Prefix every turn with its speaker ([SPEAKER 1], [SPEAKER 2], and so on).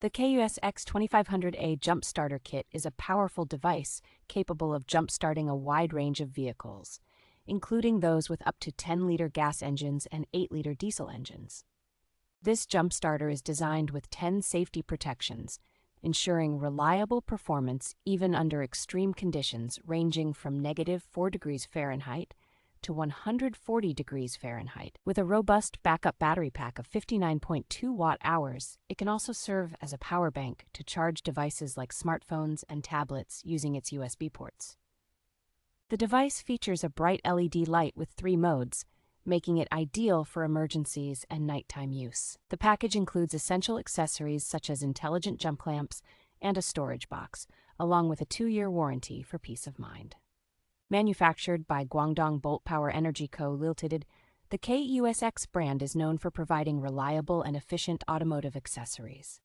[SPEAKER 1] The KEUASX 2500A Jump Starter Kit is a powerful device capable of jump-starting a wide range of vehicles, including those with up to 10-liter gas engines and 8-liter diesel engines. This jump starter is designed with 10 safety protections, ensuring reliable performance even under extreme conditions ranging from -4 degrees Fahrenheit to 140 degrees Fahrenheit. With a robust backup battery pack of 59.2 watt-hours, it can also serve as a power bank to charge devices like smartphones and tablets using its USB ports. The device features a bright LED light with 3 modes, making it ideal for emergencies and nighttime use. The package includes essential accessories such as intelligent jump lamps and a storage box, along with a 2-year warranty for peace of mind. Manufactured by Guangdong Bolt Power Energy Co. Ltd., the KEUSX brand is known for providing reliable and efficient automotive accessories.